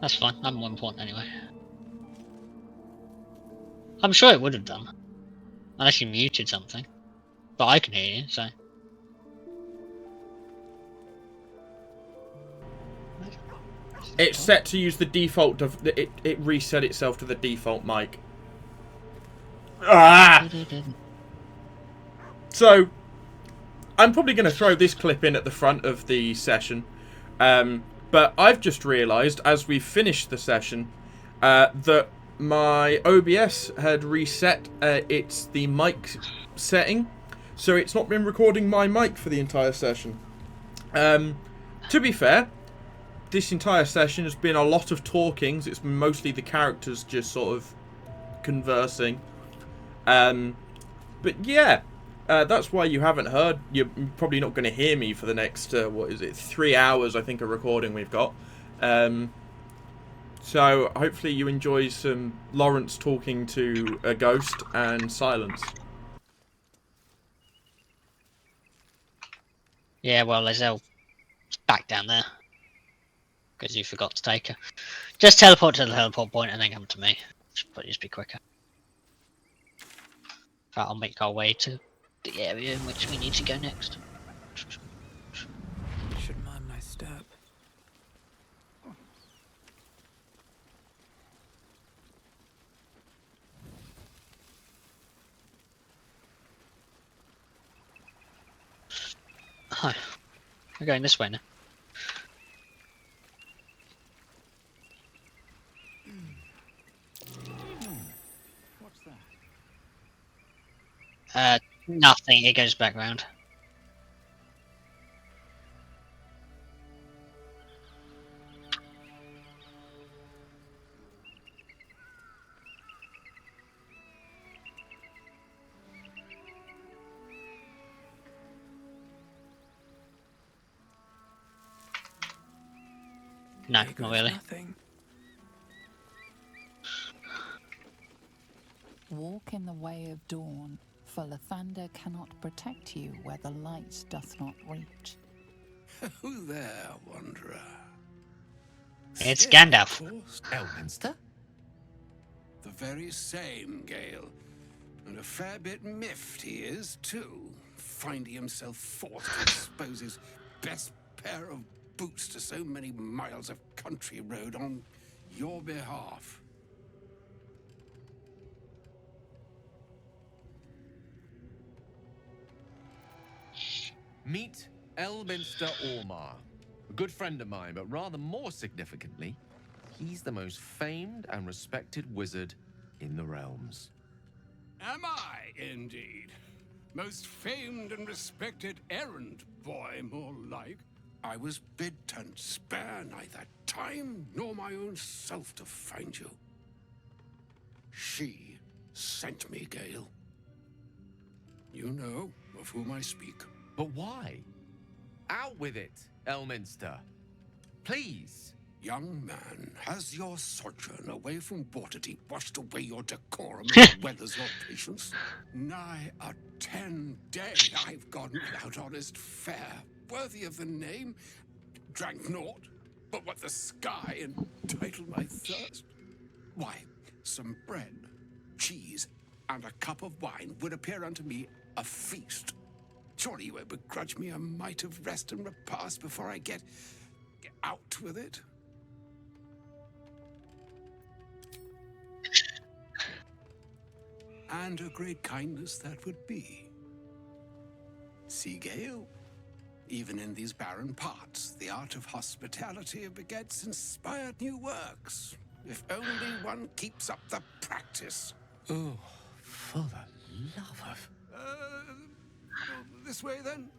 That's fine. I'm more important anyway. I'm sure it would have done. Unless you muted something. But I can hear you, so... It's set to use the default of... It reset itself to the default mic. Ah! So, I'm probably going to throw this clip in at the front of the session. But I've just realised, as we've finished the session, that my OBS had reset the mic setting. So it's not been recording my mic for the entire session. To be fair, this entire session has been a lot of talkings. It's been mostly the characters just sort of conversing. But yeah, that's why you haven't heard. You're probably not going to hear me for the next, 3 hours, I think, of recording we've got. So hopefully you enjoy some Lawrence talking to a ghost and silence. Yeah, well, Lizelle back down there. Because you forgot to take her. Just teleport to the teleport point and then come to me. Should just be quicker. I'll make our way to the area in which we need to go next. Should mind my step. Hi. We're going this way now. What's that? Nothing. It goes back round. No, There not goes really. Nothing. Walk in the way of dawn, for Lathander cannot protect you where the light doth not reach. Who there, wanderer? It's Still, Gandalf. of course. Elminster? The very same, Gale. And a fair bit miffed he is, too, finding himself forced to expose his best pair of boots to so many miles of country road on your behalf. Meet Elminster Aumar. A good friend of mine, but rather more significantly, he's the most famed and respected wizard in the realms. Am I, indeed? Most famed and respected errand boy, more like. I was bid to spare neither time nor my own self to find you. She sent me, Gale. You know of whom I speak. But why? Out with it, Elminster. Please. Young man, has your sojourn away from Waterdeep washed away your decorum and weathers your patience? Nigh a 10-day I've gone without honest fare, worthy of the name, drank naught, but what the sky entitled my thirst. Why, some bread, cheese, and a cup of wine would appear unto me a feast. Surely you won't begrudge me a mite of rest and repast before I get out with it? And a great kindness that would be. See, Gale, even in these barren parts, the art of hospitality begets inspired new works, if only one keeps up the practice. Oh, for the love of... This way, then?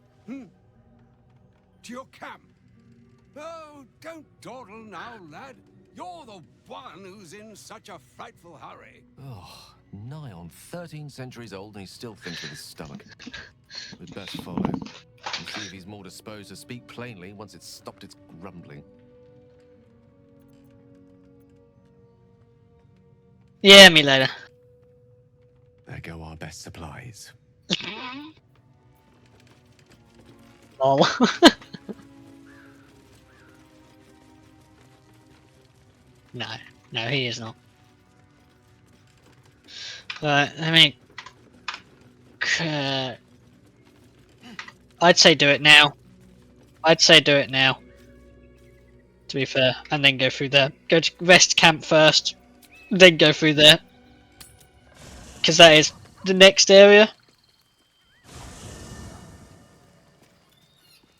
To your camp? Oh, don't dawdle now, lad. You're the one who's in such a frightful hurry. Oh, nigh on 13 centuries old and he still thinks with his stomach. We'd best follow and see if he's more disposed to speak plainly once it's stopped its grumbling. Yeah, me later. There go our best supplies. Lol. No, he is not. I mean, I'd say do it now. To be fair, and then go through there. Go to rest camp first, then go through there, because that is the next area.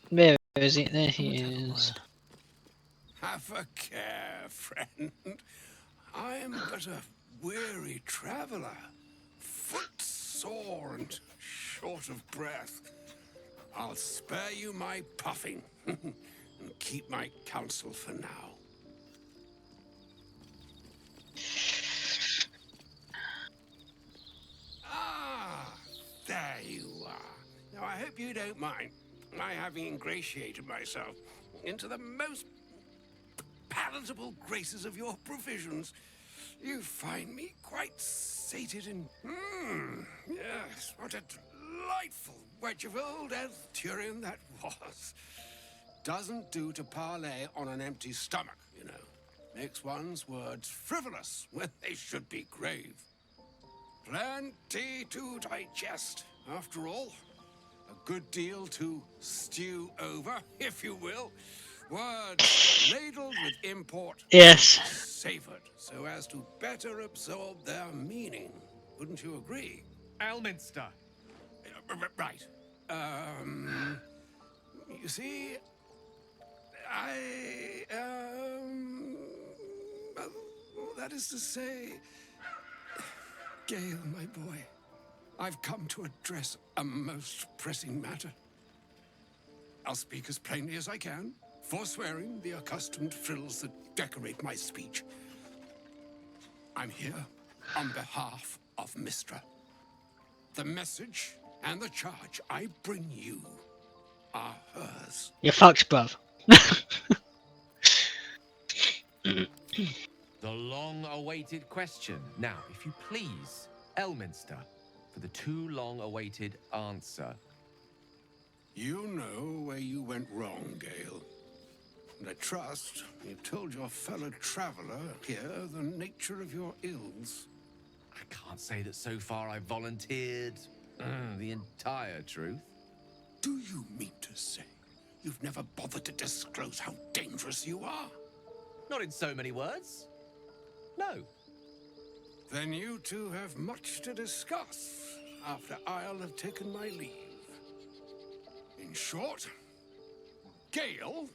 Where is he? There he is. Have a care, friend. I am but a weary traveler, footsore and short of breath. I'll spare you my puffing and keep my counsel for now. Ah, there you are. Now I hope you don't mind my having ingratiated myself into the most palatable graces of your provisions. You find me quite sated in... yes, what a delightful wedge of old Elthurian that was. Doesn't do to parley on an empty stomach, you know. Makes one's words frivolous when they should be grave. Plenty to digest, after all. A good deal to stew over, if you will. Words ladled with import, Yes. savoured, so as to better absorb their meaning. Wouldn't you agree? Elminster. Right. You see, that is to say, Gale, my boy, I've come to address a most pressing matter. I'll speak as plainly as I can, forswearing the accustomed frills that decorate my speech. I'm here on behalf of Mistra. The message and the charge I bring you are hers. You're fucked, bruv. The long-awaited question. Now, if you please, Elminster, for the too long-awaited answer. You know where you went wrong, Gale. And I trust you've told your fellow traveler here the nature of your ills. I can't say that so far I've volunteered the entire truth. Do you mean to say you've never bothered to disclose how dangerous you are? Not in so many words. No. Then you two have much to discuss after I'll have taken my leave. In short, Gale,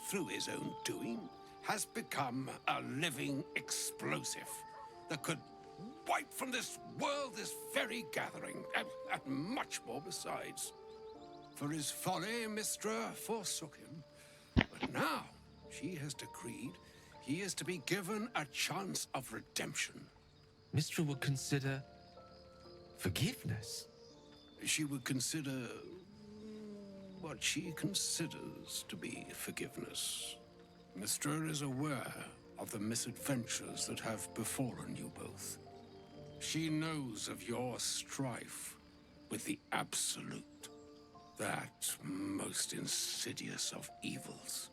through his own doing, has become a living explosive that could wipe from this world this very gathering, and much more besides. For his folly, Mistra forsook him, but now she has decreed he is to be given a chance of redemption. Mistra would consider forgiveness. She would consider what she considers to be forgiveness. Mistra is aware of the misadventures that have befallen you both. She knows of your strife with the Absolute, that most insidious of evils.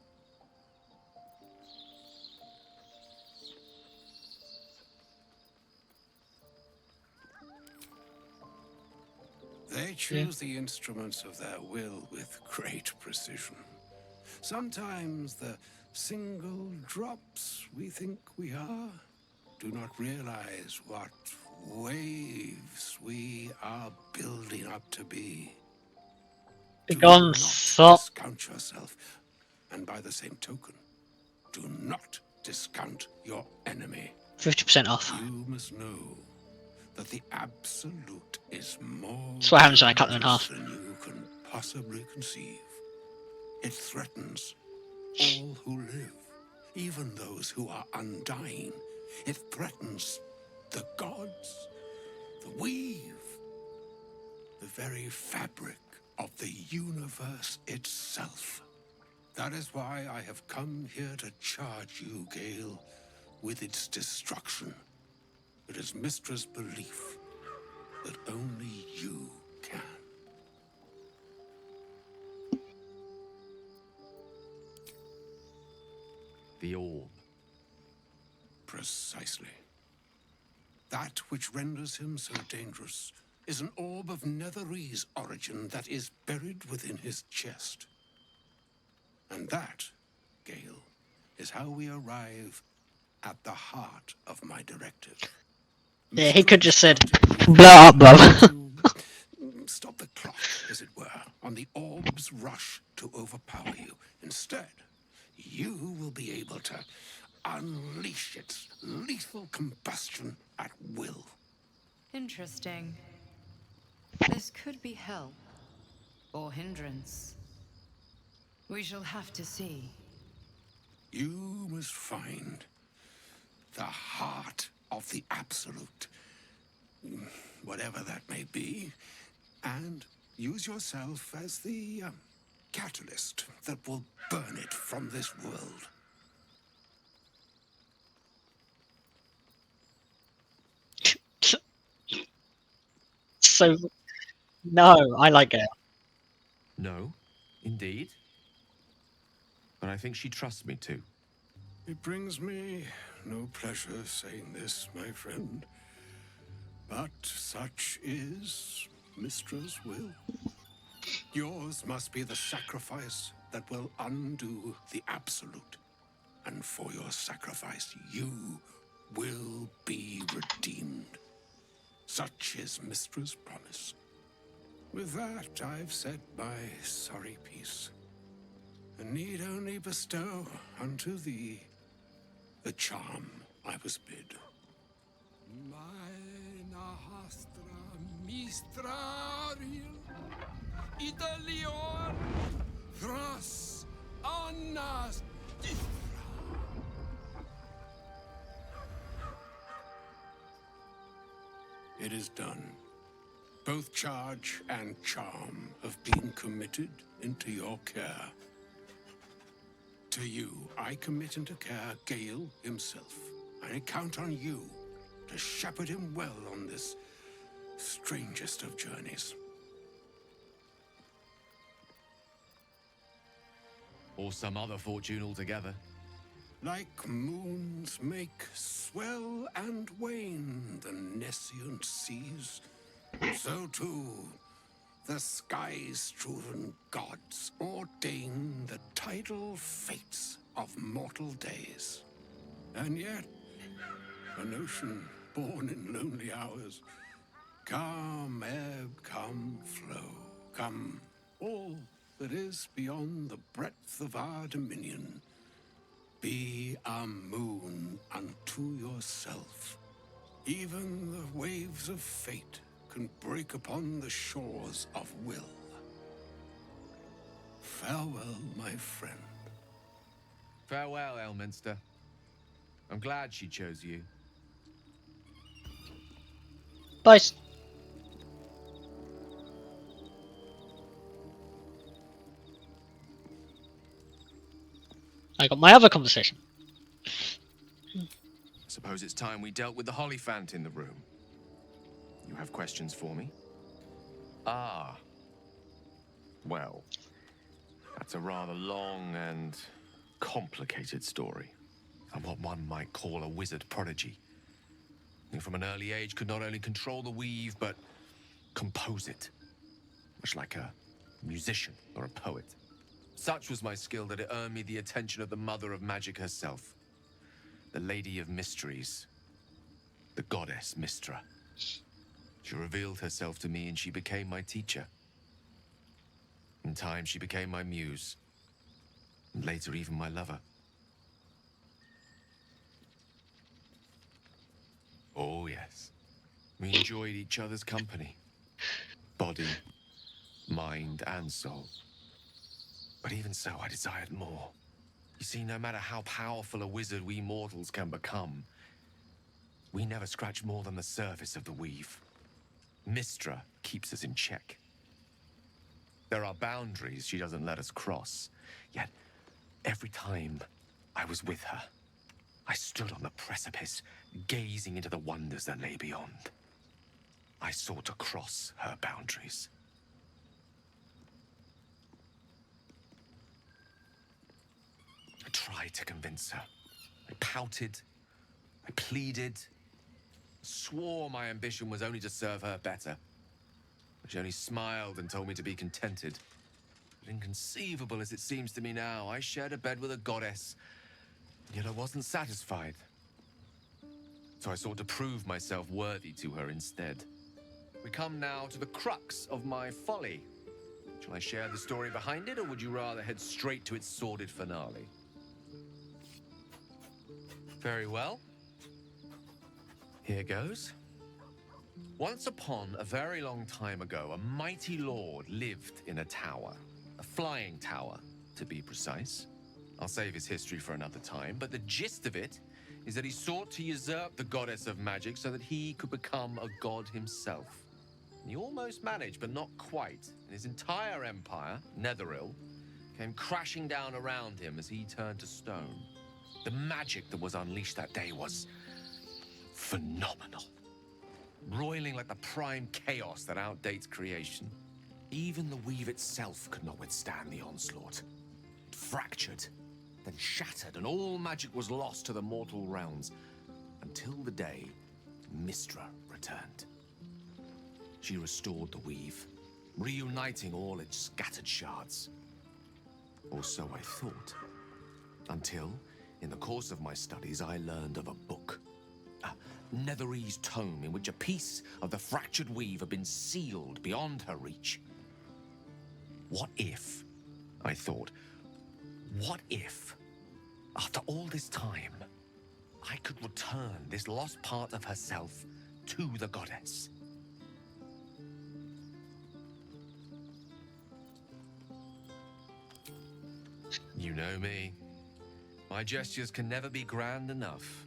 They choose the instruments of their will with great precision. Sometimes the single drops we think we are do not realize what waves we are building up to be. Do Begone, not sot. discount yourself, and by the same token, do not discount your enemy. 50% off. You must know that the Absolute is more That's what happens when I cut them in half. dangerous than you can possibly conceive. It threatens all who live, even those who are undying. It threatens the gods, the weave, the very fabric of the universe itself. That is why I have come here to charge you, Gale, with its destruction. It is Mistra's belief that only you can. The orb. Precisely. That which renders him so dangerous is an orb of Netherese origin that is buried within his chest. And that, Gale, is how we arrive at the heart of my directive. Yeah, he could just said, Mr. blow up, bro. to stop the clock, as it were, on the orb's rush to overpower you. Instead, you will be able to unleash its lethal combustion at will. Interesting. This could be help or hindrance. We shall have to see. You must find the heart of the Absolute, whatever that may be, and use yourself as the catalyst that will burn it from this world. So, no, I like Gale. No, indeed. But I think she trusts me too. It brings me no pleasure saying this, my friend, but such is Mistra's will. Yours must be the sacrifice that will undo the Absolute. And for your sacrifice, you will be redeemed. Such is Mistra's promise. With that, I've said my sorry piece, and need only bestow unto thee the charm I was bid. Meine hastra mistraril, Italior, thras annas diffra. It is done. Both charge and charm have been committed into your care. To you, I commit into care Gale himself. I count on you to shepherd him well on this strangest of journeys. Or some other fortune altogether. Like moons make swell and wane the nescient seas, so too the sky-strewn gods ordain the tidal fates of mortal days. And yet, an ocean born in lonely hours, come ebb, come flow, come all that is beyond the breadth of our dominion. Be a moon unto yourself. Even the waves of fate can break upon the shores of will. Farewell, my friend. Farewell, Elminster. I'm glad she chose you. Bye. I got my other conversation. Suppose it's time we dealt with the Hollyphant in the room. You have questions for me? Ah. Well, that's a rather long and complicated story. I'm what one might call a wizard prodigy. Who from an early age could not only control the weave, but compose it. Much like a musician or a poet. Such was my skill that it earned me the attention of the mother of magic herself. The Lady of Mysteries. The goddess Mystra. She revealed herself to me and she became my teacher. In time, she became my muse. And later, even my lover. Oh, yes. We enjoyed each other's company. Body, mind, and soul. But even so, I desired more. You see, no matter how powerful a wizard we mortals can become, we never scratch more than the surface of the weave. Mystra keeps us in check. There are boundaries she doesn't let us cross. Yet, every time I was with her, I stood on the precipice, gazing into the wonders that lay beyond. I sought to cross her boundaries. I tried to convince her. I pouted, I pleaded, swore my ambition was only to serve her better. But she only smiled and told me to be contented. But inconceivable as it seems to me now, I shared a bed with a goddess, yet I wasn't satisfied. So I sought to prove myself worthy to her instead. We come now to the crux of my folly. Shall I share the story behind it, or would you rather head straight to its sordid finale? Very well. Here goes. Once upon a very long time ago, a mighty lord lived in a tower. A flying tower, to be precise. I'll save his history for another time, but the gist of it is that he sought to usurp the goddess of magic so that he could become a god himself. He almost managed, but not quite, and his entire empire, Netheril, came crashing down around him as he turned to stone. The magic that was unleashed that day was phenomenal, roiling like the prime chaos that outdates creation. Even the weave itself could not withstand the onslaught. It fractured, then shattered, and all magic was lost to the mortal realms, until the day Mystra returned. She restored the weave, reuniting all its scattered shards. Or so I thought. Until, in the course of my studies, I learned of a book. A Netherese tome in which a piece of the fractured weave had been sealed beyond her reach. What if, I thought, what if, after all this time, I could return this lost part of herself to the goddess? You know me. My gestures can never be grand enough.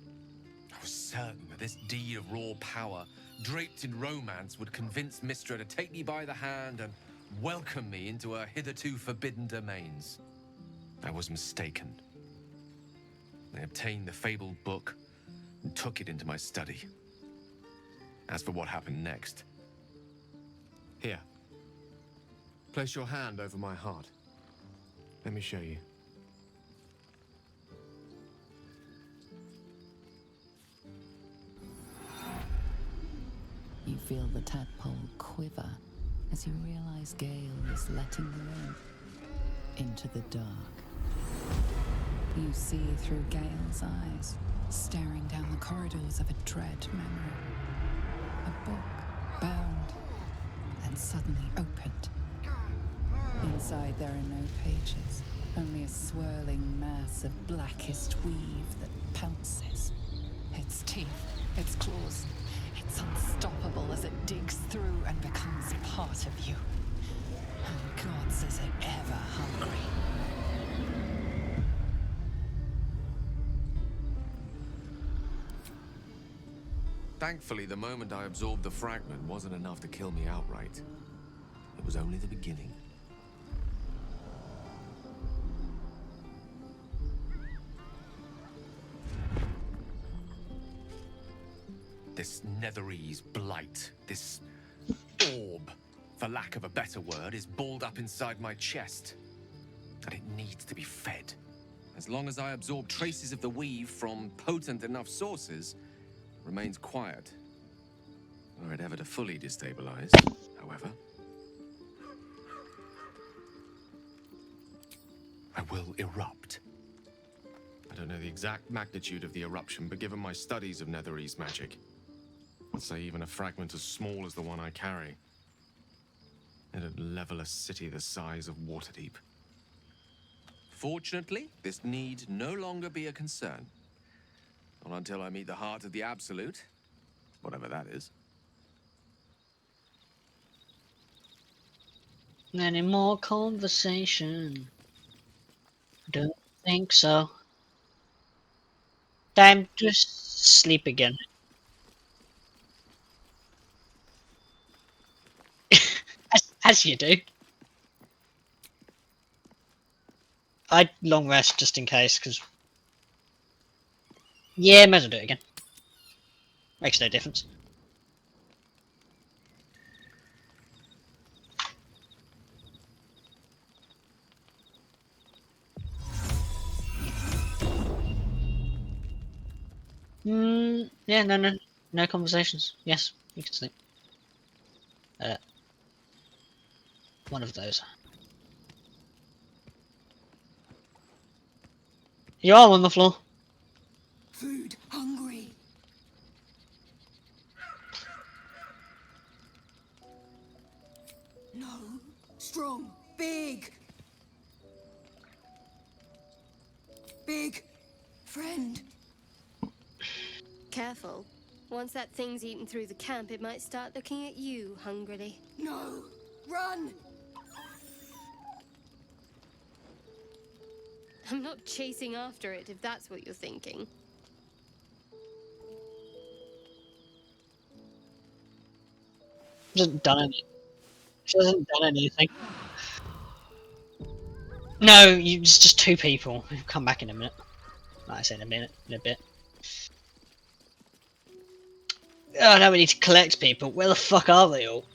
I was certain that this deed of raw power, draped in romance, would convince Mystra to take me by the hand and welcome me into her hitherto forbidden domains. I was mistaken. I obtained the fabled book and took it into my study. As for what happened next... Here. Place your hand over my heart. Let me show you. You feel the tadpole quiver as you realize Gale is letting you into the dark. You see through Gale's eyes, staring down the corridors of a dread memory. A book, bound, and suddenly opened. Inside there are no pages, only a swirling mass of blackest weave that pounces. Its teeth, its claws, it's unstoppable as it digs through and becomes part of you. And gods, is it ever hungry. Thankfully, the moment I absorbed the fragment wasn't enough to kill me outright. It was only the beginning. This Netherese blight, this orb, for lack of a better word, is balled up inside my chest. And it needs to be fed. As long as I absorb traces of the weave from potent enough sources, it remains quiet. Were it ever to fully destabilize, however, I will erupt. I don't know the exact magnitude of the eruption, but given my studies of Netherese magic, I'd say even a fragment as small as the one I carry, it'd level a city the size of Waterdeep. Fortunately, this need no longer be a concern. Not until I meet the heart of the Absolute, whatever that is. Any more conversation? Don't think so. Time to sleep again. as you do. I'd long rest just in case, because... Yeah, might as well do it again. Makes no difference. Yeah, no conversations. Yes, you can sleep. One of those. You are on the floor. Food, hungry. No, strong, big. Big friend. Careful. Once that thing's eaten through the camp, it might start looking at you hungrily. No, run. I'm not chasing after it, if that's what you're thinking. She hasn't done any. She hasn't done anything. No, it's just two people. We'll come back in a minute. Like I said, in a bit. Oh, now we need to collect people. Where the fuck are they all?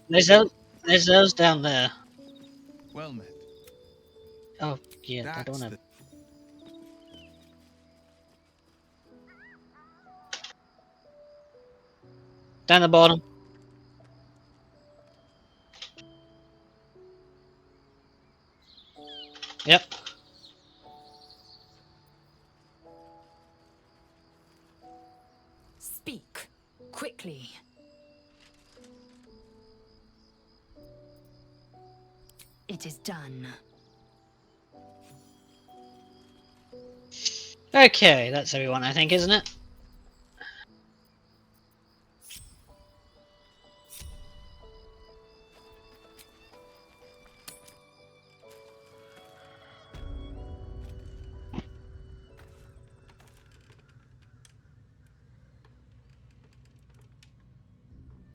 There's those down there. Well met. Oh, yeah, I don't That's know. Down the bottom. Yep. Speak quickly. It is done. Okay, that's everyone, I think, isn't it?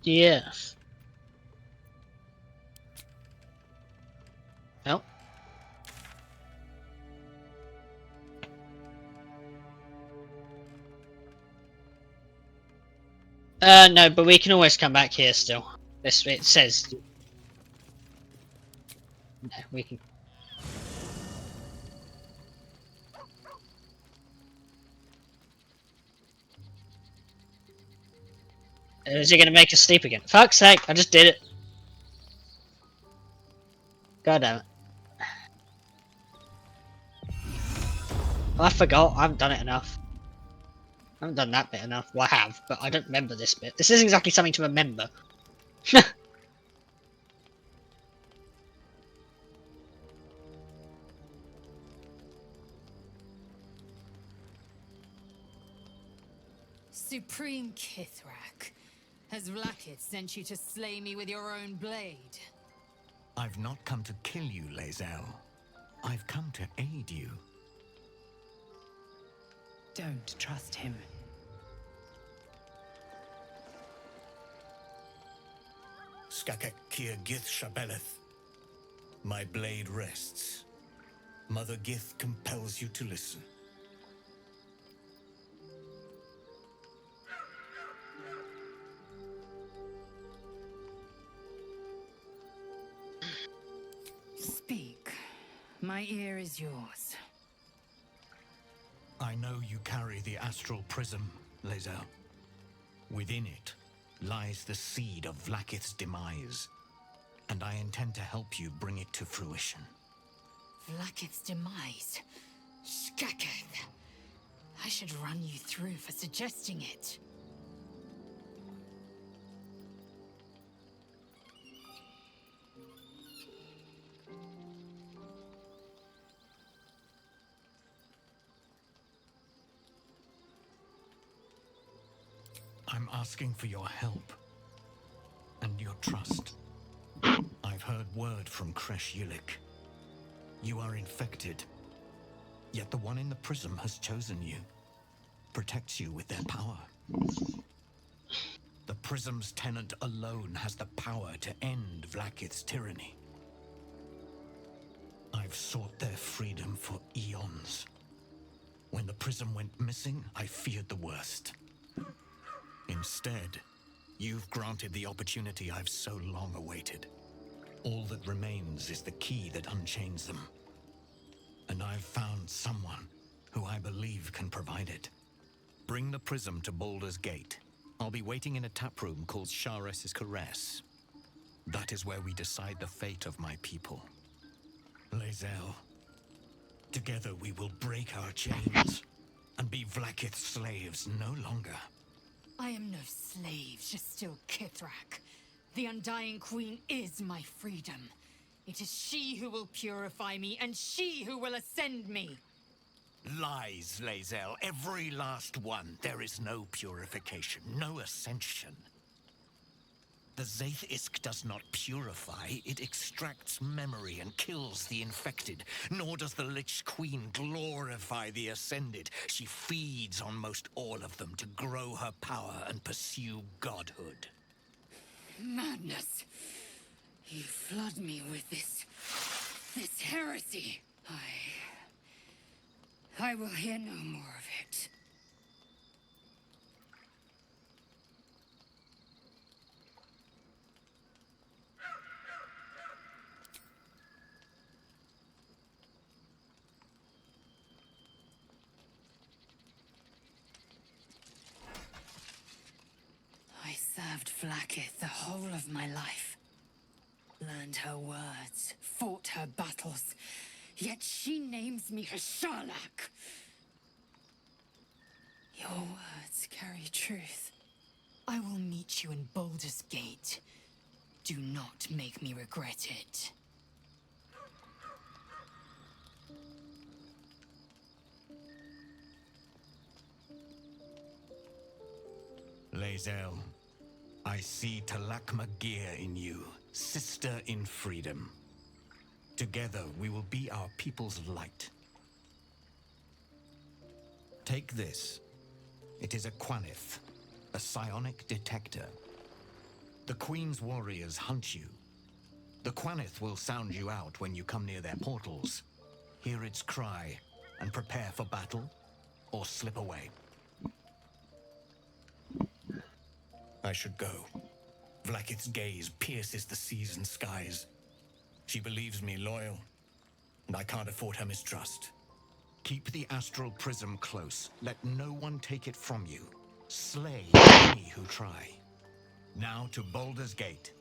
Yes. Nope. No, but we can always come back here still. This it says. No, we can. Is he gonna make us sleep again? Fuck's sake! I just did it. God damn it! I forgot. I haven't done it enough. I haven't done that bit enough. Well, I have, but I don't remember this bit. This isn't exactly something to remember. Supreme Kithrak, has Vlakith sent you to slay me with your own blade? I've not come to kill you, Lae'zel. I've come to aid you. Don't trust him. Skakek Kier Gith Shabeleth. My blade rests. Mother Gith compels you to listen. Speak. My ear is yours. I know you carry the astral prism, Lae'zel. Within it lies the seed of Vlakith's demise, and I intend to help you bring it to fruition. Vlakith's demise? Skaketh. I should run you through for suggesting it. I'm asking for your help and your trust. I've heard word from Creche Yulik. You are infected, yet the one in the prism has chosen you, protects you with their power. The prism's tenant alone has the power to end Vlakith's tyranny. I've sought their freedom for eons. When the prism went missing, I feared the worst. Instead, you've granted the opportunity I've so long awaited. All that remains is the key that unchains them. And I've found someone who I believe can provide decided. Bring the prism to Baldur's Gate. I'll be waiting in a taproom called Shares's Caress. That is where we decide the fate of my people. Lae'zel, together we will break our chains and be Vlaakith's slaves no longer. I am no slave, just still Kithrak. The Undying Queen is my freedom. It is she who will purify me, and she who will ascend me. Lies, Lae'zel, every last one. There is no purification, no ascension. The Zaith-Isk does not purify, it extracts memory and kills the infected. Nor does the Lich Queen glorify the ascended. She feeds on most all of them to grow her power and pursue godhood. Madness. You flood me with this heresy. I will hear no more of it. I served Vlaakith the whole of my life. Learned her words, fought her battles, yet she names me her Sharlak. Your words carry truth. I will meet you in Baldur's Gate. Do not make me regret it. Lae'zel, I see Talakma Gear in you, sister in freedom. Together we will be our people's light. Take this. It is a Quanith, a psionic detector. The Queen's warriors hunt you. The Quanith will sound you out when you come near their portals. Hear its cry and prepare for battle, or slip away. I should go. Vlaakith's gaze pierces the seas and skies. She believes me loyal, and I can't afford her mistrust. Keep the astral prism close. Let no one take it from you. Slay any who try. Now to Baldur's Gate.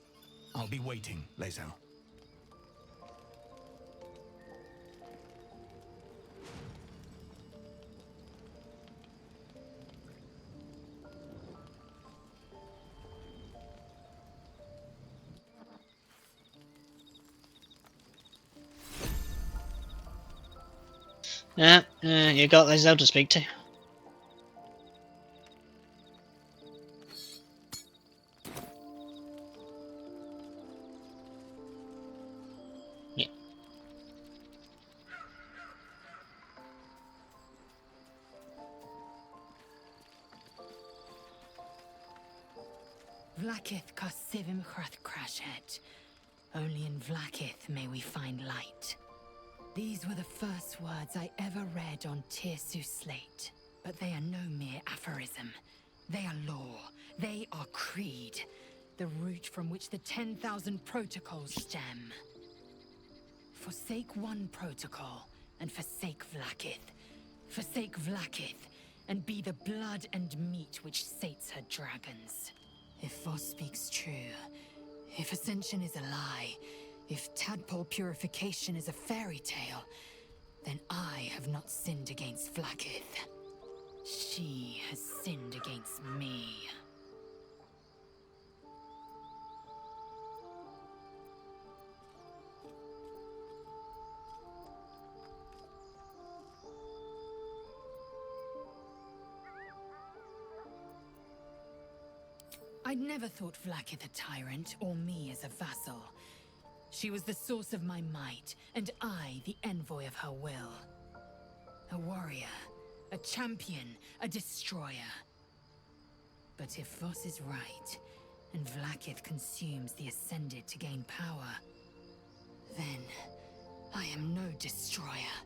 I'll be waiting, Lae'zel. Yeah, you got Lae'zel to speak to. Yeah. Vlaakith Kosivim Chrath Crashet. Only in Vlaakith may we find light. These were the first words I ever read on Tirsu's slate. But they are no mere aphorism. They are law. They are creed. The root from which the 10,000 protocols stem. Forsake one protocol, and forsake Vlaakith. Forsake Vlaakith, and be the blood and meat which sates her dragons. If Voss speaks true, if Ascension is a lie, if tadpole purification is a fairy tale, then I have not sinned against Vlaakith. She has sinned against me. I'd never thought Vlaakith a tyrant, or me as a vassal. She was the source of my might, and I the envoy of her will. A warrior, a champion, a destroyer. But if Voss is right, and Vlaakith consumes the Ascended to gain power, then I am no destroyer.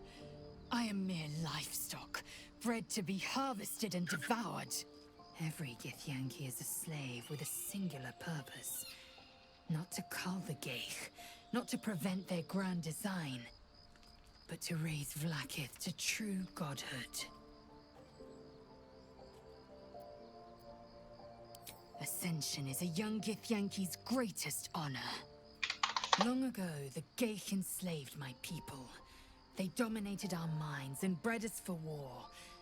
I am mere livestock, bred to be harvested and devoured. Every Githyanki is a slave with a singular purpose. Not to cull the Geich, not to prevent their grand design, but to raise Vlaakith to true godhood. Ascension is a young Githyanki's greatest honor. Long ago, the Geich enslaved my people. They dominated our minds and bred us for war,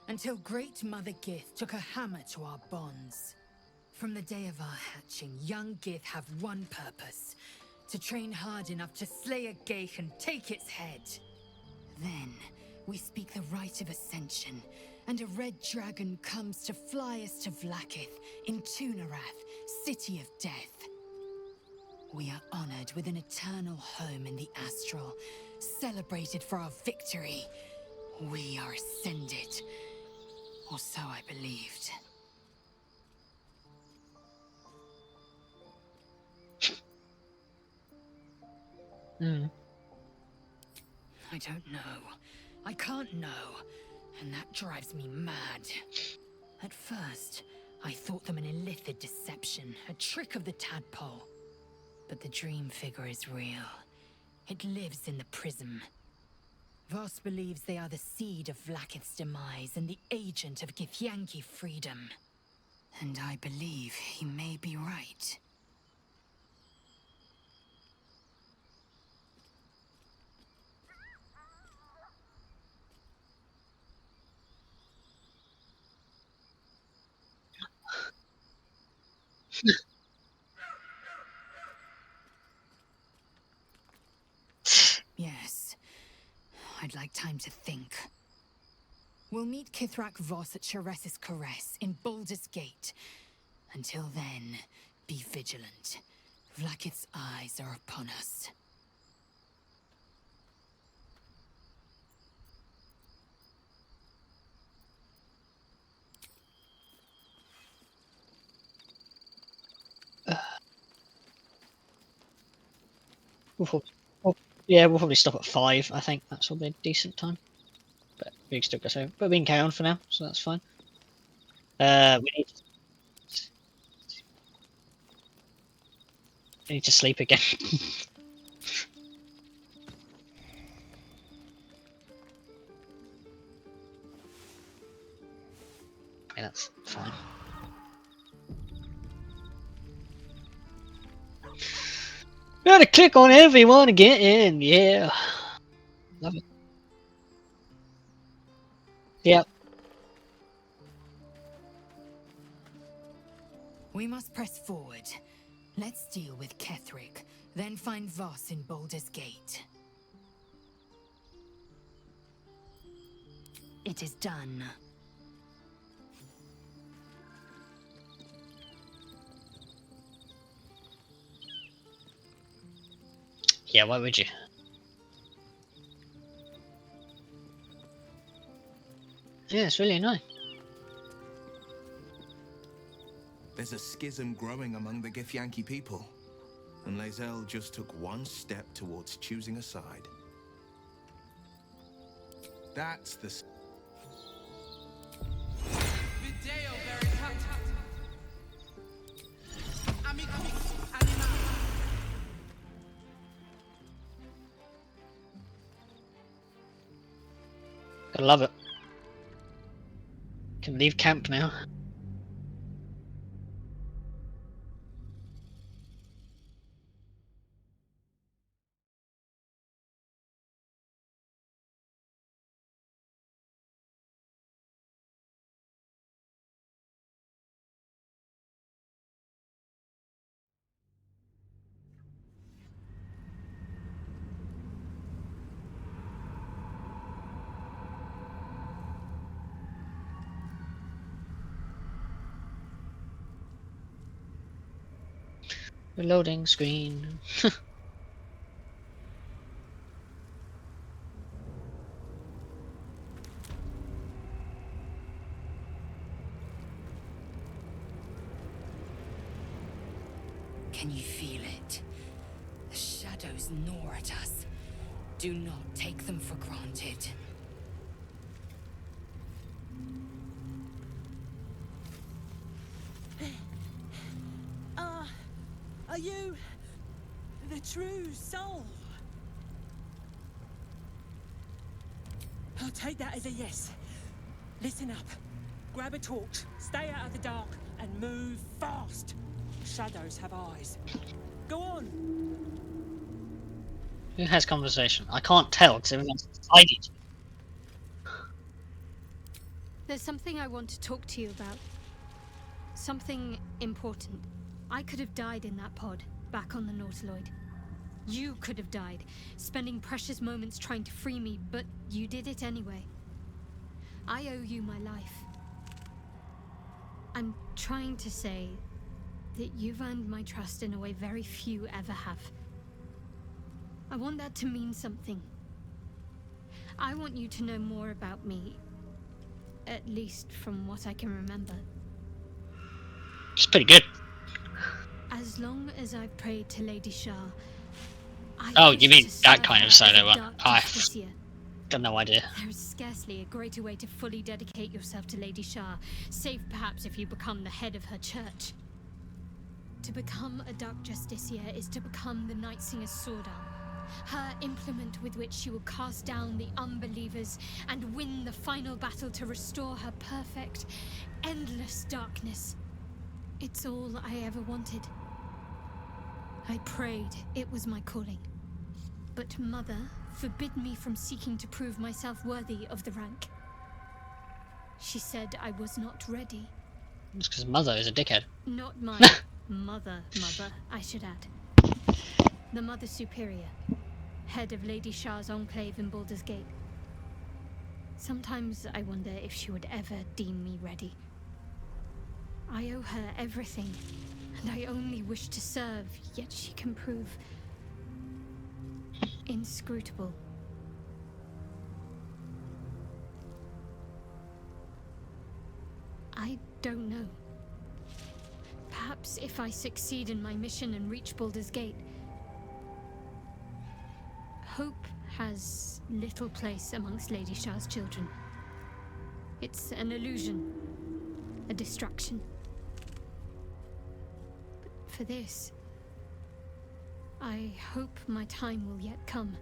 until Great Mother Gith took a hammer to our bonds. From the day of our hatching, young Gith have one purpose: to train hard enough to slay a Geich and take its head. Then, we speak the rite of Ascension, and a red dragon comes to fly us to Vlaakith in Tunarath, City of Death. We are honored with an eternal home in the Astral, celebrated for our victory. We are ascended, or so I believed. I don't know. I can't know. And that drives me mad. At first, I thought them an illithid deception, a trick of the tadpole. But the dream figure is real. It lives in the prism. Voss believes they are the seed of Vlaakith's demise and the agent of Githyanki freedom. And I believe he may be right. Yes. I'd like time to think. We'll meet Kithrak Voss at Cheres's Caress in Baldur's Gate. Until then, be vigilant. Vlaakith's eyes are upon us. Yeah, we'll probably stop at 5. I think that's probably a decent time. But we can still go so. But we can carry on for now, so that's fine. We need to sleep again. Yeah, that's fine. We gotta click on everyone to get in, yeah. Love it. Yep. We must press forward. Let's deal with Ketherick, then find Voss in Baldur's Gate. It is done. Yeah, why would you? Yeah, it's really annoying. There's a schism growing among the Githyanki people, and Lae'zel just took one step towards choosing a side. That's the... I love it. Can leave camp now. Reloading screen. Can you feel it? The shadows gnaw at us. Do not take them for granted. Are you the true soul? I'll take that as a yes. Listen up. Grab a torch, stay out of the dark, and move fast. Shadows have eyes. Go on. Who has conversation? I can't tell because everyone's excited. There's something I want to talk to you about. Something important. I could have died in that pod, back on the Nautiloid. You could have died, spending precious moments trying to free me, but you did it anyway. I owe you my life. I'm trying to say that you've earned my trust in a way very few ever have. I want that to mean something. I want you to know more about me, at least from what I can remember. It's pretty good. As long as I've prayed to Lady Shah, Oh, you mean that kind of solo one? I've got no idea. There is scarcely a greater way to fully dedicate yourself to Lady Shah, save perhaps if you become the head of her church. To become a Dark Justiciar is to become the Night Singer's sword arm, her implement with which she will cast down the unbelievers and win the final battle to restore her perfect, endless darkness. It's all I ever wanted. I prayed it was my calling. But Mother forbid me from seeking to prove myself worthy of the rank. She said I was not ready. It's because Mother is a dickhead. Not my mother, I should add. The Mother Superior, head of Lady Shah's enclave in Baldur's Gate. Sometimes I wonder if she would ever deem me ready. I owe her everything, and I only wish to serve, yet she can prove inscrutable. I don't know. Perhaps if I succeed in my mission and reach Baldur's Gate, hope has little place amongst Lady Shah's children. It's an illusion, a distraction. But for this, I hope my time will yet come.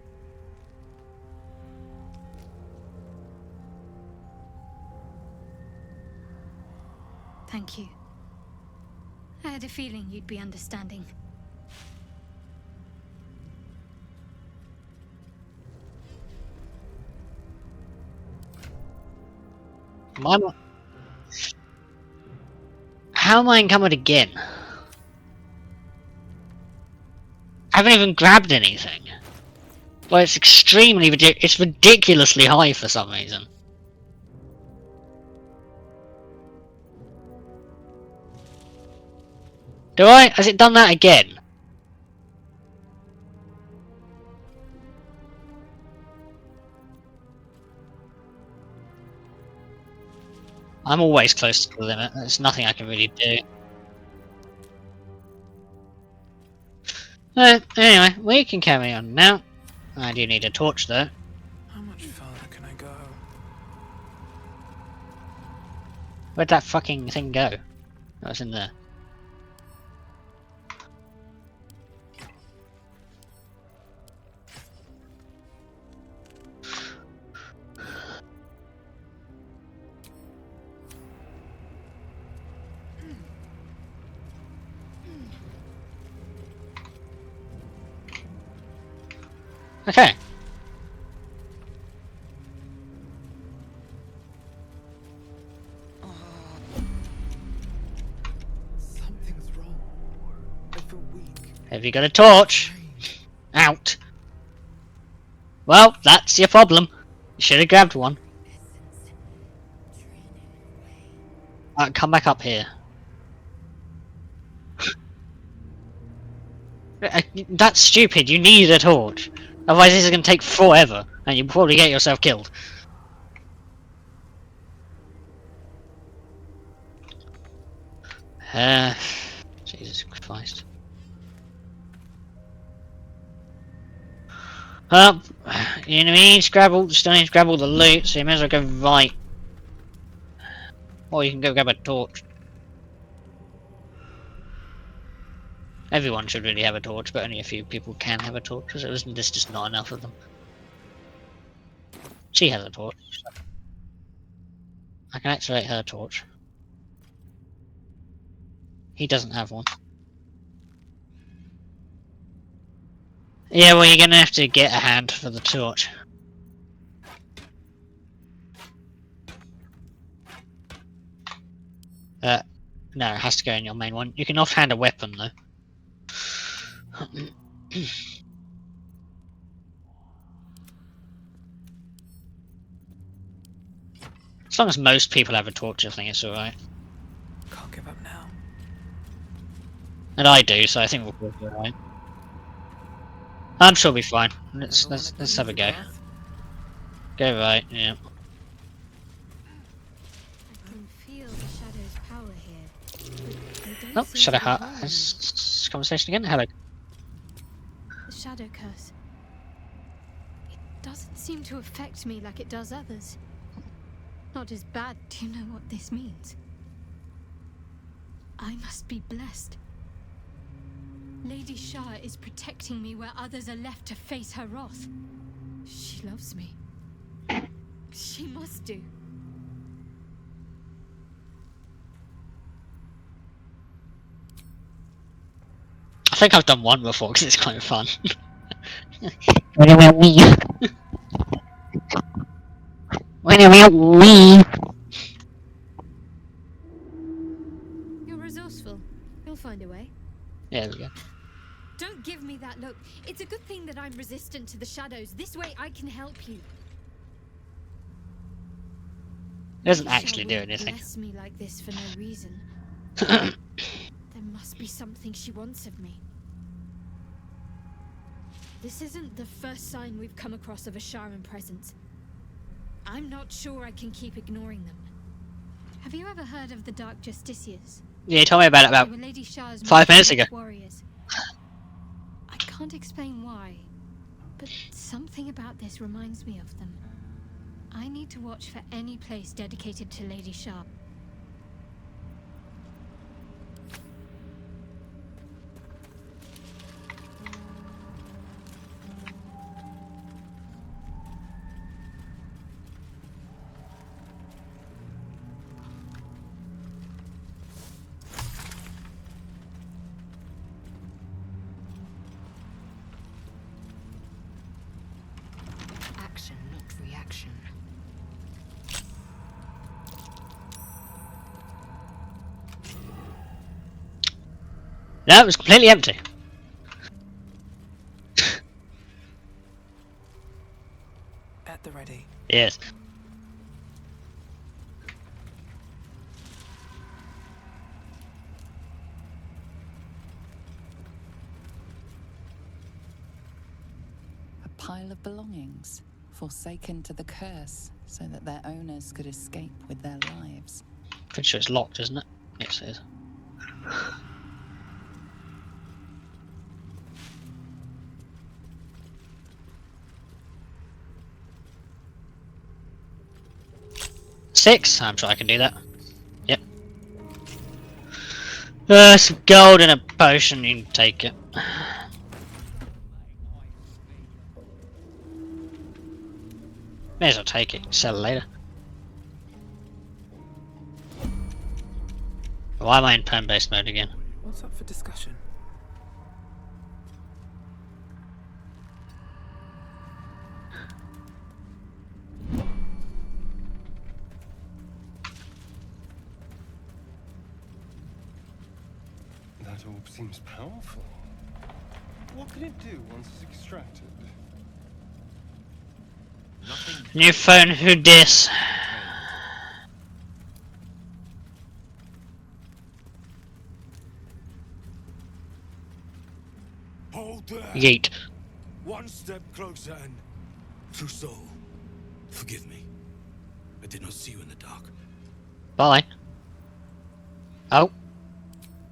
Thank you. I had a feeling you'd be understanding. How am I encumbered again? I haven't even grabbed anything. Well, it's extremely it's ridiculously high for some reason. Do I? Has it done that again? I'm always close to the limit. There's nothing I can really do. Anyway, we can carry on now. I do need a torch though. How much further can I go? Where'd that fucking thing go? That was in there. Okay. Something's wrong. I feel weak. Have you got a torch? Out. Well, that's your problem. You should have grabbed one. Come back up here. That's stupid. You need a torch. Otherwise this is going to take forever, and you'll probably get yourself killed. Jesus Christ. Well, you need to grab all the stones, grab all the loot, so you may as well go right. Or you can go grab a torch. Everyone should really have a torch, but only a few people can have a torch, because there's just not enough of them. She has a torch. I can activate her torch. He doesn't have one. Yeah, well, you're gonna have to get a hand for the torch. No, it has to go in your main one. You can offhand a weapon, though. As long as most people have a torch, I think it's alright. Can't give up now. And I do, so I think we'll be alright. I'm sure we'll be fine. Let's Never wanna let's have a easy go. path. Go right, yeah. I can feel the shadow's power here. But they don't Oh, seem Shadow to be Heart harming me. has conversation again. Hello. The shadow curse. It doesn't seem to affect me like it does others. Not as bad. Do you know what this means? I must be blessed. Lady Shah is protecting me where others are left to face her wrath. She loves me. She must do. I think I've done one before because it's kind of fun. You're resourceful. You'll find a way. Yeah, there we go. Don't give me that look. It's a good thing that I'm resistant to the shadows. This way I can help you. It doesn't Lady Shah actually do wouldn't anything. bless me like this for no reason. There must be something she wants of me. This isn't the first sign we've come across of a Sharan presence. I'm not sure I can keep ignoring them. Have you ever heard of the Dark Justiciars? Yeah, you told me about it about They were Lady Shah's 5 minutes most ago. elite warriors. I can't explain why, but something about this reminds me of them. I need to watch for any place dedicated to Lady Shah. Action, not reaction. No, it was completely empty. At the ready. Yes. A pile of belongings, forsaken to the curse, so that their owners could escape with their lives. Pretty sure it's locked, isn't it? Yes, it is. Six? I'm sure I can do that. Yep. Some gold and a potion, you can take it. May as well take it, sell it later. Why am I in pen-based mode again? What's up for discussion? That orb seems powerful. What can it do once it's extracted? New phone, who dis? Hold there! Yeet. One step closer and... True soul, forgive me. I did not see you in the dark. Bye. Oh.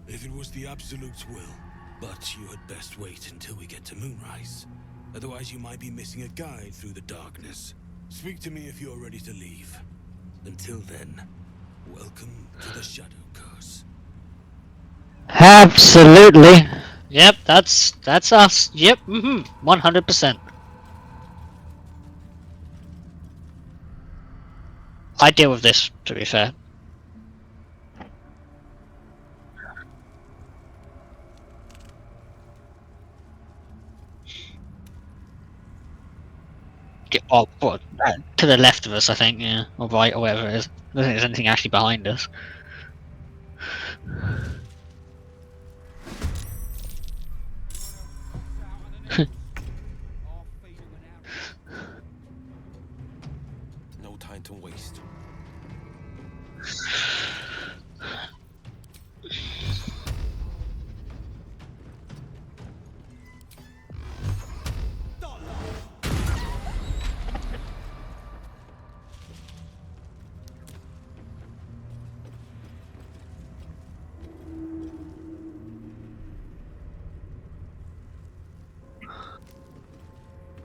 If it was the Absolute's will, but you had best wait until we get to Moonrise. Otherwise you might be missing a guide through the darkness. Speak to me if you're ready to leave. Until then, welcome to the Shadow Curse. Absolutely. Yep, that's us. Yep, 100%. I deal with this, to be fair. To the left of us, I think, yeah, or right, or whatever it is. I don't think there's anything actually behind us. No time to waste.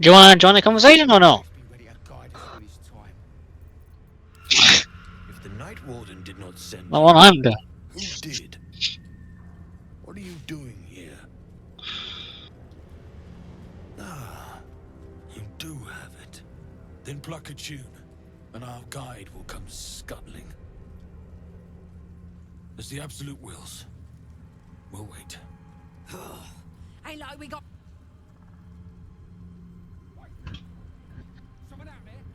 Do you want to join the conversation or not? Be ready to guide us through this time. If the Night Warden did not send Not what I'm doing. who did? What are you doing here? Ah, you do have it. Then pluck a tune, and our guide will come scuttling. As the Absolute wills. We'll wait. Ain't like we got.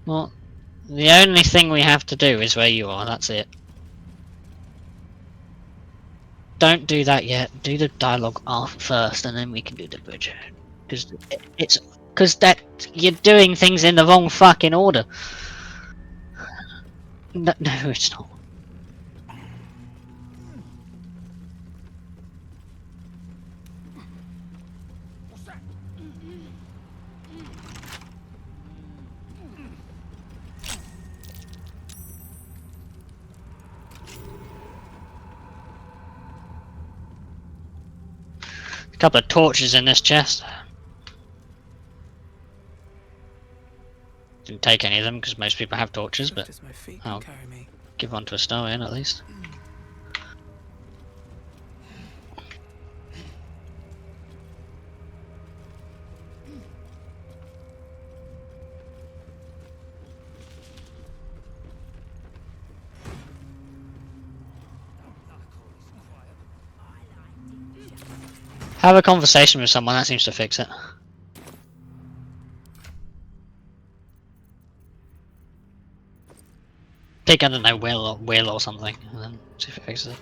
Well, the only thing we have to do is where you are, that's it. Don't do that yet. Do the dialogue first, and then we can do the bridge. Because that you're doing things in the wrong fucking order. No, it's not. A couple of torches in this chest. Didn't take any of them because most people have torches, but Just my feet I'll can carry me. give one to Astarion at least. Have a conversation with someone, that seems to fix it. Take, I don't know, Will or something, and then see if it fixes it.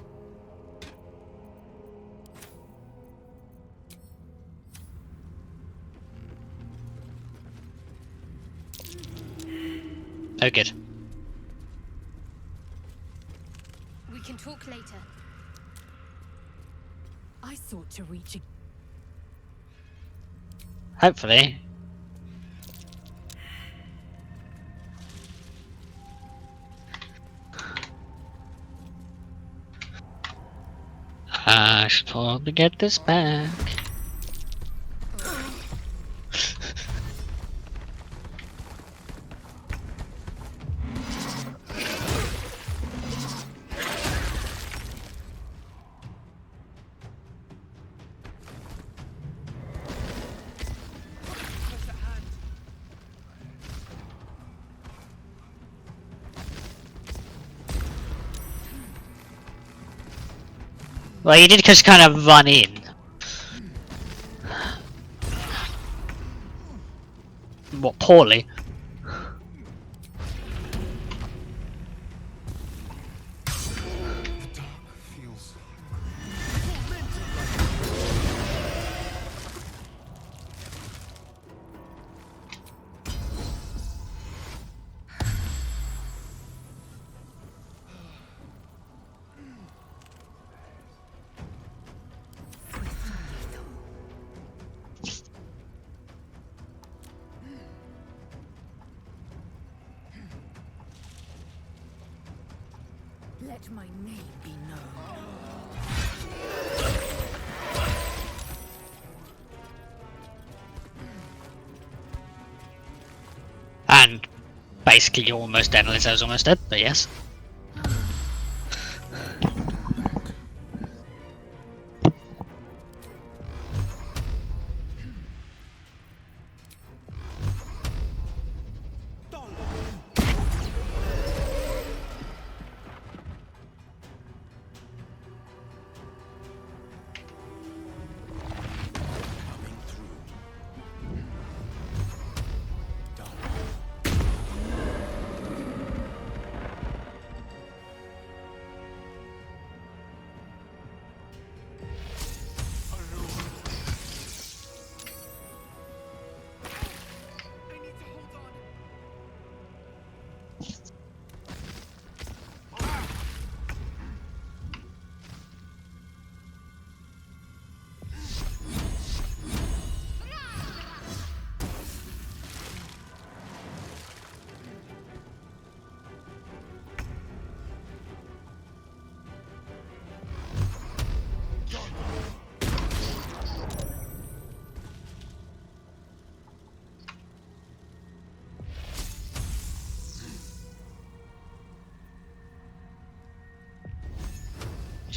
Oh, good. We can talk later. I sought to reach a. Hopefully. I should probably get this back. Well, you did just kind of run in. What, poorly? Feels Let my name be known. And basically you're almost dead, Lizzo's almost dead, but yes.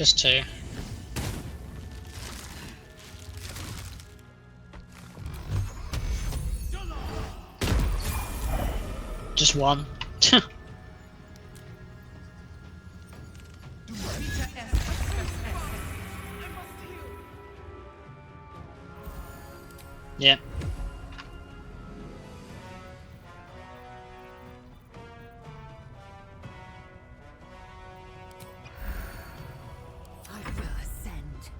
Just 2. Just 1. Yeah. I will ascend.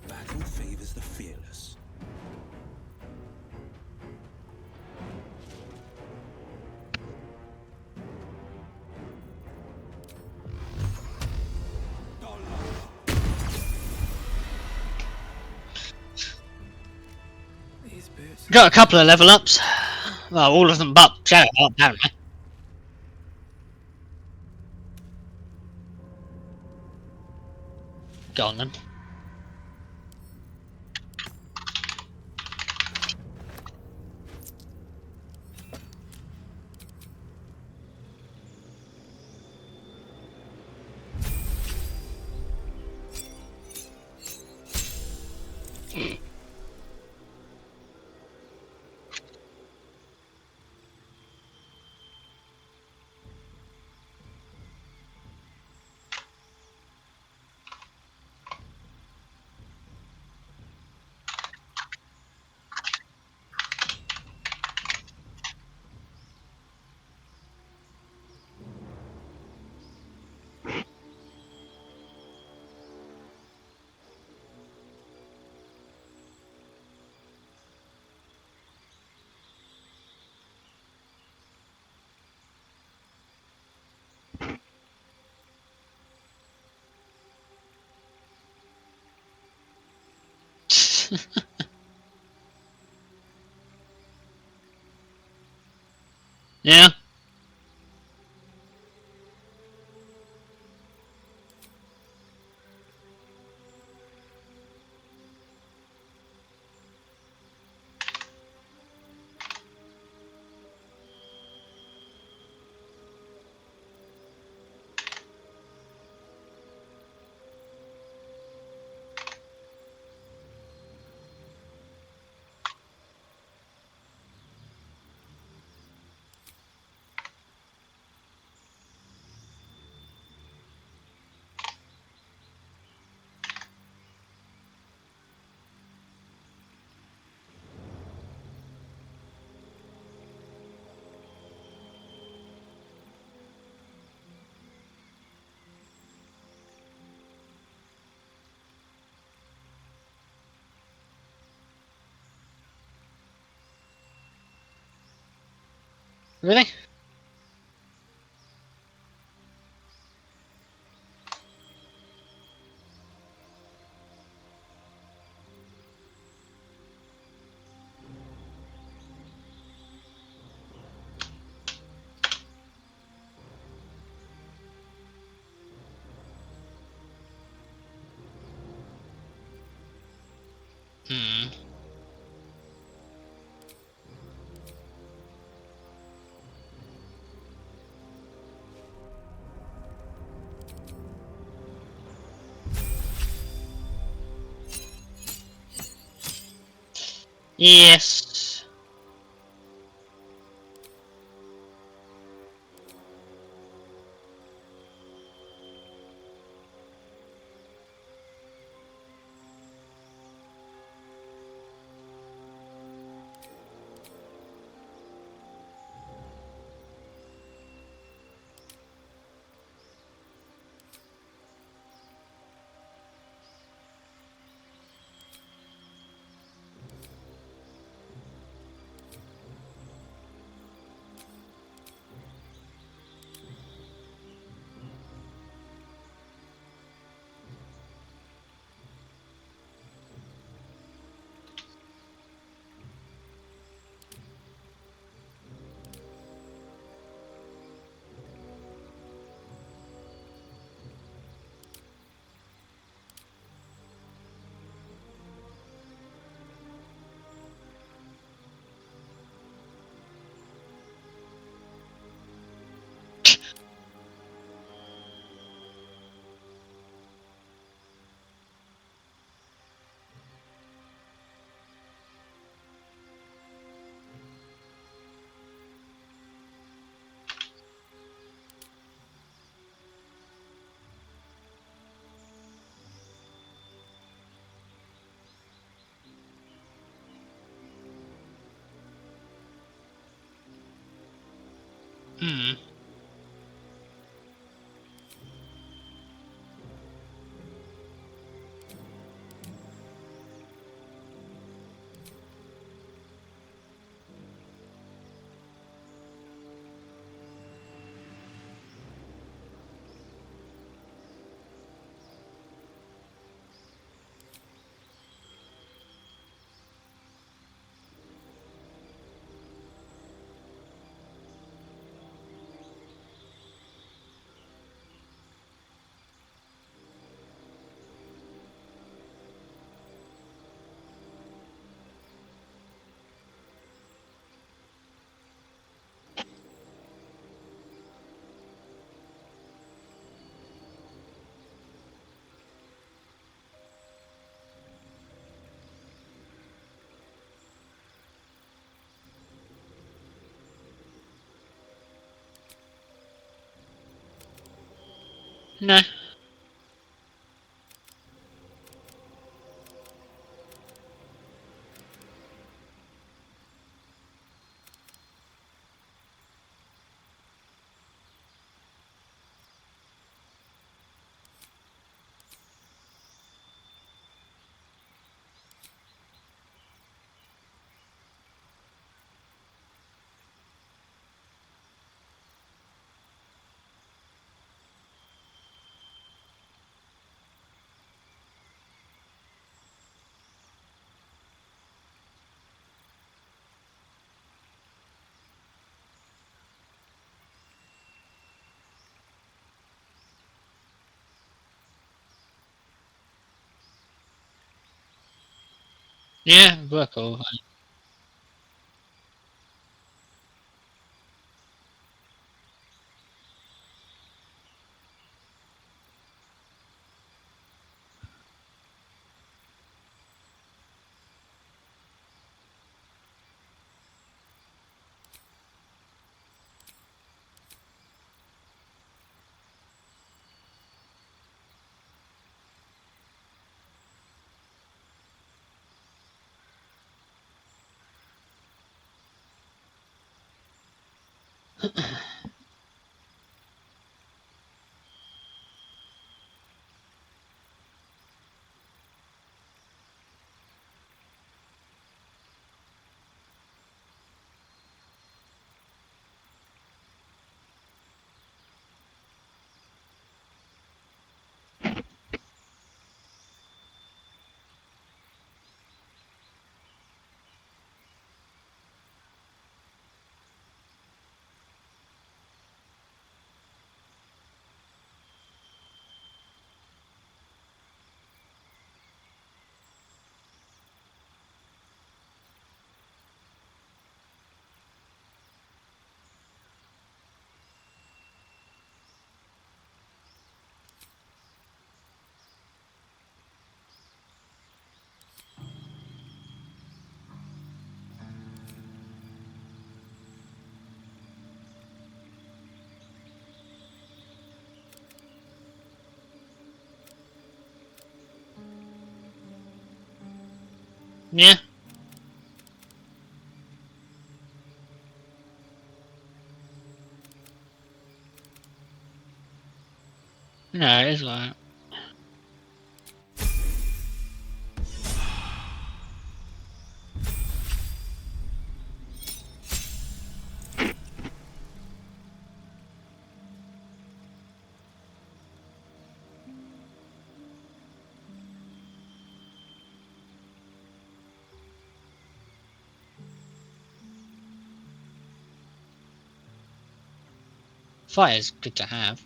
Battle favors the fearless. These boots. Got a couple of level ups. Well, all of them but Shadow Heart, apparently. Go on then. Yeah. Really? Hmm. Yes. Hmm. No. Yeah, work all right. Yeah. No, it is like. Fire's good to have.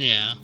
Yeah.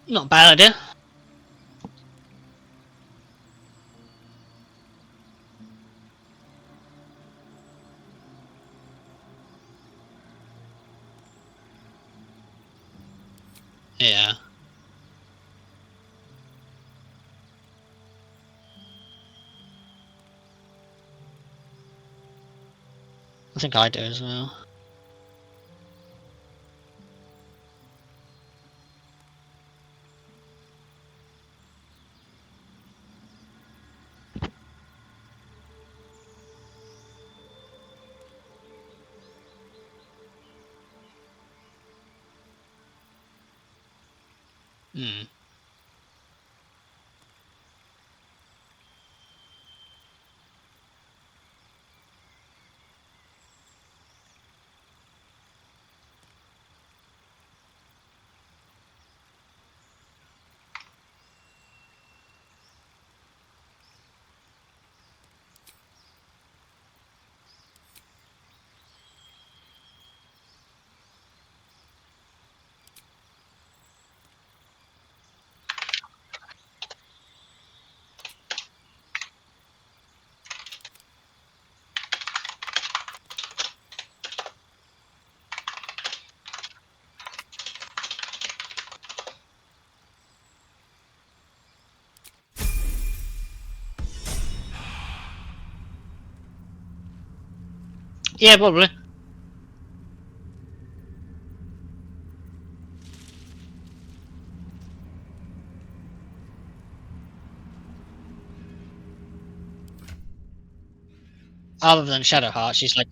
Not a bad idea. Yeah. I think I do as well. Hmm. Yeah, probably. Other than Shadowheart, she's like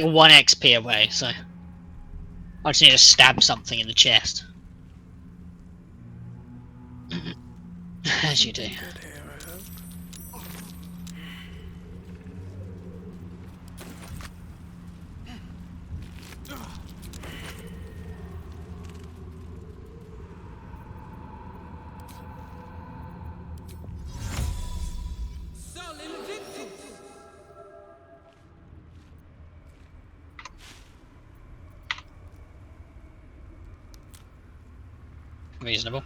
one XP away, so I just need to stab something in the chest. As you do. Good here, I hope. Reasonable.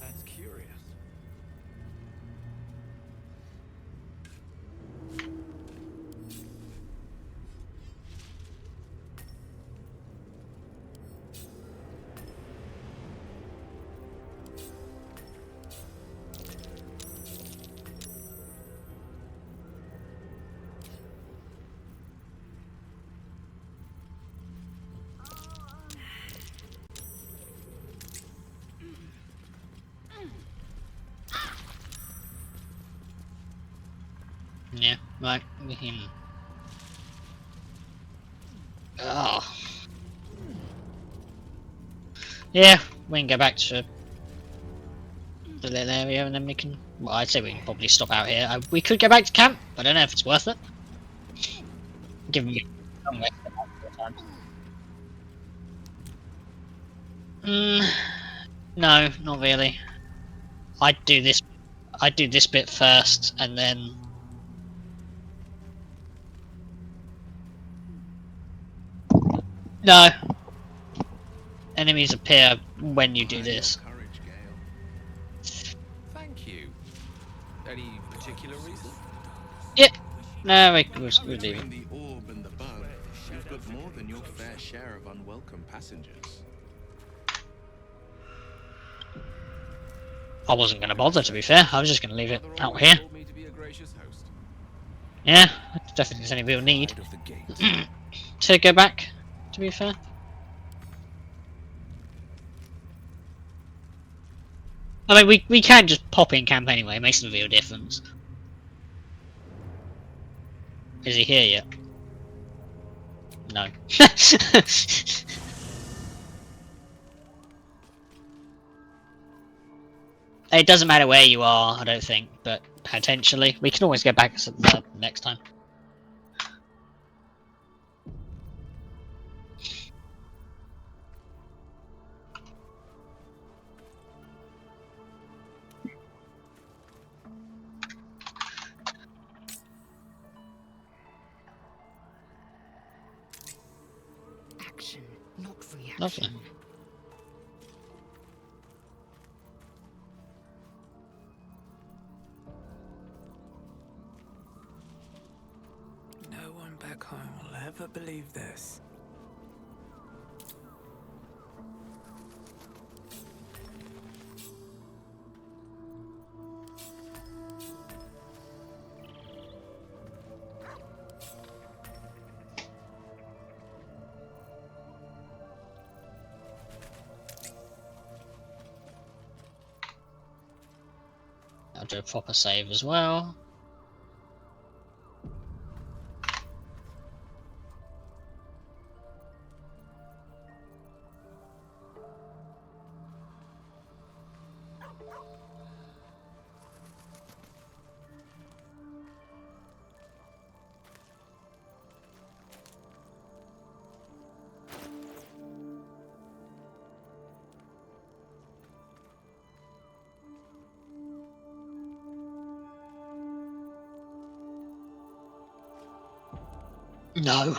That's curious. Yeah, right. Oh. Yeah, we can go back to the little area and then we can. Well, I'd say we can probably stop out here. We could go back to camp. I don't know if it's worth it. Given me a long way to go back 4 times. No, not really. I'd do this bit first and then. No. Enemies appear when you do this. Courage, Gale. Thank you. Any particular reason? Yeah. No, we'll leave it. Between the orb and the bug, you've got more than your fair share of unwelcome passengers. I wasn't going to bother, to be fair. I was just going to leave it out here. Told me to be a gracious host. Yeah, definitely there's any real need Out of the gate. to go back, to be fair. I mean, we can just pop in camp anyway, it makes no real difference. Is he here yet? No. It doesn't matter where you are, I don't think, but potentially. We can always go back next time. Action, not reaction. Lovely. No one back home will ever believe this. I'll do a proper save as well. No.